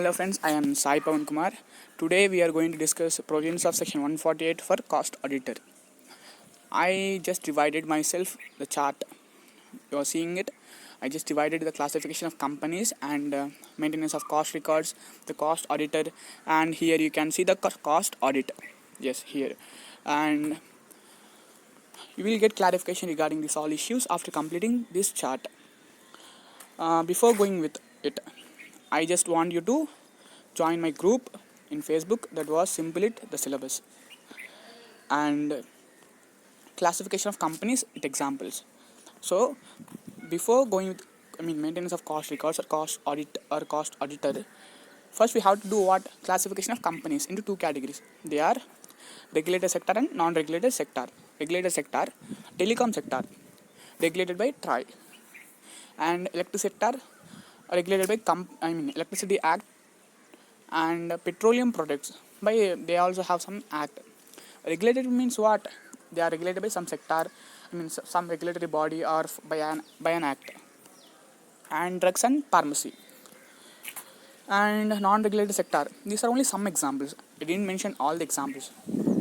Hello friends, I am Sai Pavan Kumar. Today we are going to discuss provisions of section 148 for cost auditor. I just divided myself the chart. You are seeing it. I just divided the classification of companies and maintenance of cost records, the cost auditor, and here you can see the cost audit. Yes, here. And you will get clarification regarding these all issues after completing this chart. Before going with it, I just want you to join my group in Facebook that was Simple It the syllabus and classification of companies with examples. So before going with maintenance of cost records or cost audit or cost auditor, first we have to do what classification of companies into two categories. They are regulated sector and non-regulated sector. Regulated sector, telecom sector, regulated by TRAI, and electricity sector regulated by Electricity Act, and petroleum products by they also have some act. Regulated means what? They are regulated by some sector, some regulatory body or by an act. And drugs and pharmacy and non-regulated sector, these are only some examples. I didn't mention all the examples.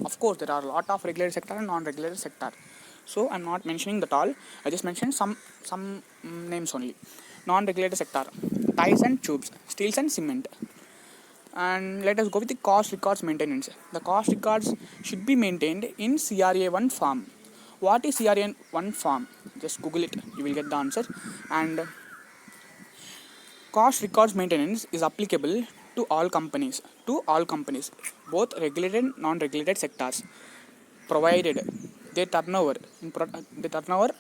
Of course there are a lot of regulated sector and non-regulated sector, so I'm not mentioning that all. I just mentioned some names only. Non-regulated sector: ties and tubes, steels and cement. And let us go with the cost records maintenance. The cost records should be maintained in CRA1 form. What is CRA1 form? Just Google it, you will get the answer. And cost records maintenance is applicable to all companies, both regulated and non-regulated sectors, provided their turnover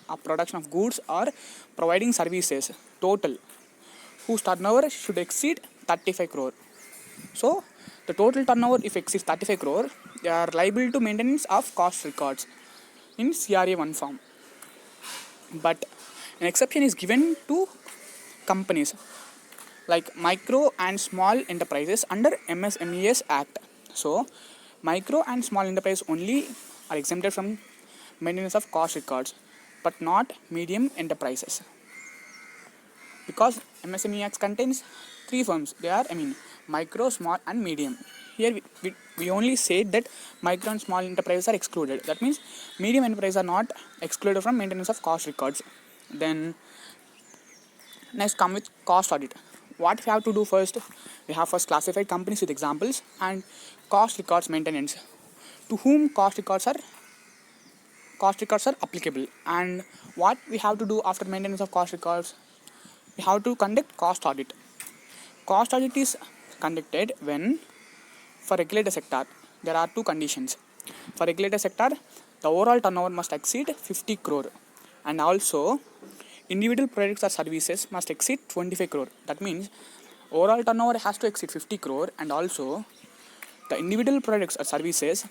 of production of goods or providing services total whose turnover should exceed 35 crore. So the total turnover if exceeds 35 crore, they are liable to maintenance of cost records in CRA1 form. But an exception is given to companies like micro and small enterprises under MSMES Act. So micro and small enterprise only are exempted from maintenance of cost records, but not medium enterprises, because MSME Act contains three forms. They are micro, small and medium. Here we only said that micro and small enterprises are excluded. That means medium enterprises are not excluded from maintenance of cost records. Then next come with cost audit. What we have to do first? We have first classified companies with examples and cost records maintenance, to whom cost records are applicable. And what we have to do after maintenance of cost records? We have to conduct cost audit. Cost audit is conducted when, for regulated sector, there are two conditions. For regulated sector, the overall turnover must exceed 50 crore, and also individual products or services must exceed 25 crore. That means overall turnover has to exceed 50 crore, and also the individual products or services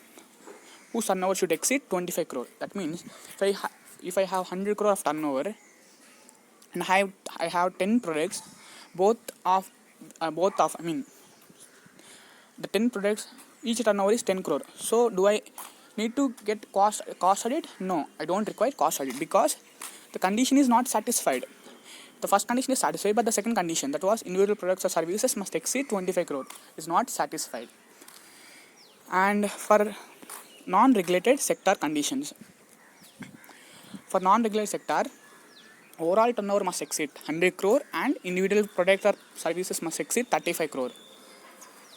whose turnover should exceed 25 crore. That means if I have 100 crore of turnover and I have 10 products, both of the 10 products, each turnover is 10 crore. So do I need to get cost audit? No, I don't require cost audit, because the condition is not satisfied. The first condition is satisfied, but the second condition, that was individual products or services must exceed 25 crore, is not satisfied. And for non-regulated sector conditions, for non-regulated sector, overall turnover must exceed 100 crore and individual product or services must exceed 35 crore.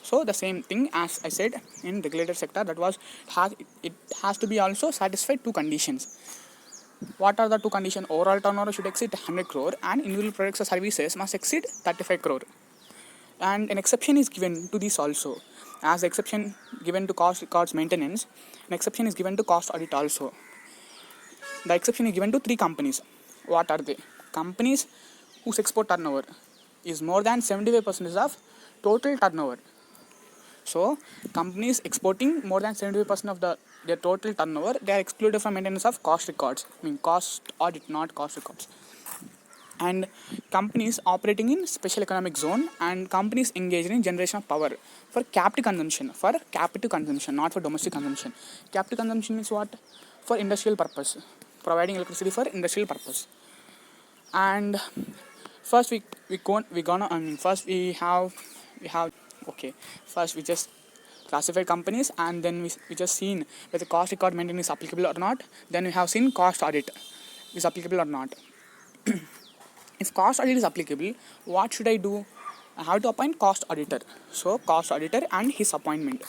So the same thing as I said in regulated sector, that was it has to be also satisfied two conditions. What are the two conditions? Overall turnover should exceed 100 crore and individual products or services must exceed 35 crore. And an exception is given to this also. As the exception given to cost records maintenance, an exception is given to cost audit also. The exception is given to three companies. What are they? Companies whose export turnover is more than 75% of total turnover. So companies exporting more than 75% of their total turnover, they are excluded from maintenance of cost records. Cost audit, not cost records. And companies operating in special economic zone and companies engaged in generation of power for captive consumption, not for domestic consumption. Captive consumption means what? For industrial purpose, providing electricity for industrial purpose. And first we have Okay, first we just classified companies, and then we just seen whether cost record maintenance is applicable or not. Then we have seen cost audit is applicable or not. If cost audit is applicable, what should I do? I have to appoint cost auditor. So cost auditor and his appointment.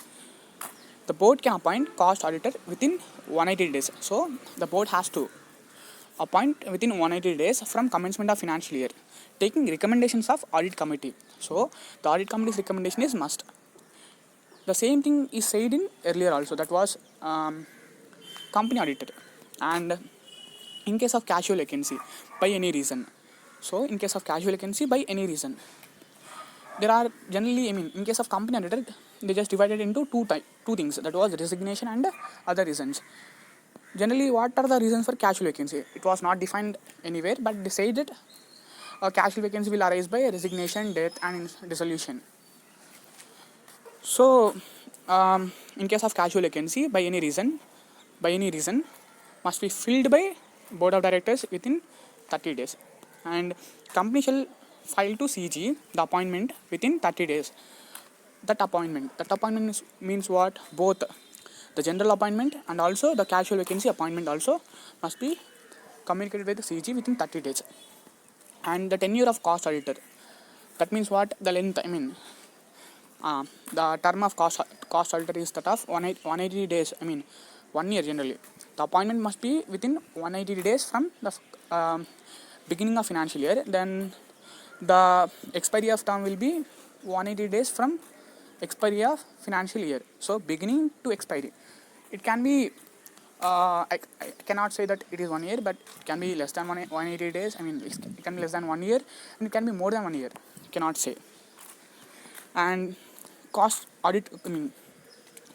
The board can appoint cost auditor within 180 days. So the board has to appoint within 180 days from commencement of financial year, taking recommendations of audit committee. So the audit committee's recommendation is must. The same thing is said in earlier also, that was company auditor. And in case of casual vacancy by any reason, so in case of casual vacancy by any reason, there are generally, in case of company auditor, they just divided into two things, that was resignation and other reasons. Generally, what are the reasons for casual vacancy? It was not defined anywhere, but they said that a casual vacancy will arise by resignation, death, and dissolution. So, in case of casual vacancy by any reason, must be filled by board of directors within 30 days, and company shall file to CG the appointment within 30 days. That appointment means what? Both the general appointment and also the casual vacancy appointment also must be communicated with the CG within 30 days. And the tenure of cost auditor, that means what? The length, the term of cost auditor is that of 180 days, 1 year generally. The appointment must be within 180 days from the beginning of financial year. Then the expiry of term will be 180 days from expiry of financial year. So beginning to expiry, it can be I cannot say that it is 1 year, but it can be less than 180 days. It can be less than 1 year, and it can be more than 1 year. Cannot say. And cost audit,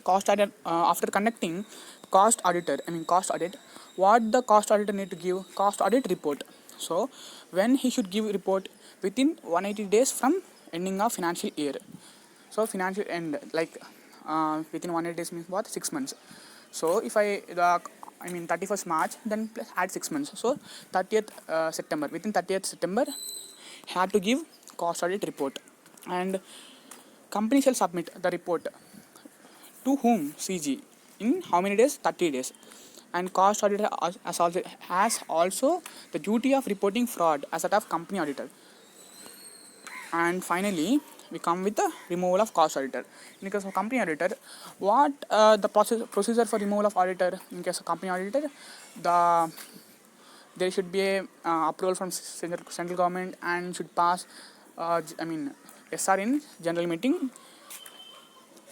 cost audit, after conducting cost audit, what the cost auditor need to give? Cost audit report. So when he should give report? Within 180 days from ending of financial year. So financial end, within 180 days means what? 6 months. So if 31st March, then plus add 6 months. So 30th September, within 30th September, had to give cost audit report. And company shall submit the report to whom? CG. In how many days? 30 days. And cost auditor has also the duty of reporting fraud as that of company auditor. And finally, we come with the removal of cost auditor. In case of company auditor, what the procedure for removal of auditor? In case of company auditor, there should be a approval from central government and should pass SR in general meeting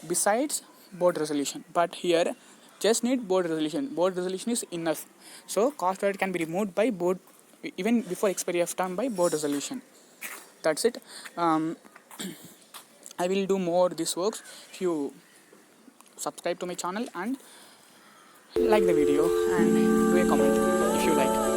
besides board resolution. But here just need board resolution. Board resolution is enough. So cost audit can be removed by board even before expiry of term by board resolution. That's it. I will do more this works if you subscribe to my channel and like the video and do a comment if you like.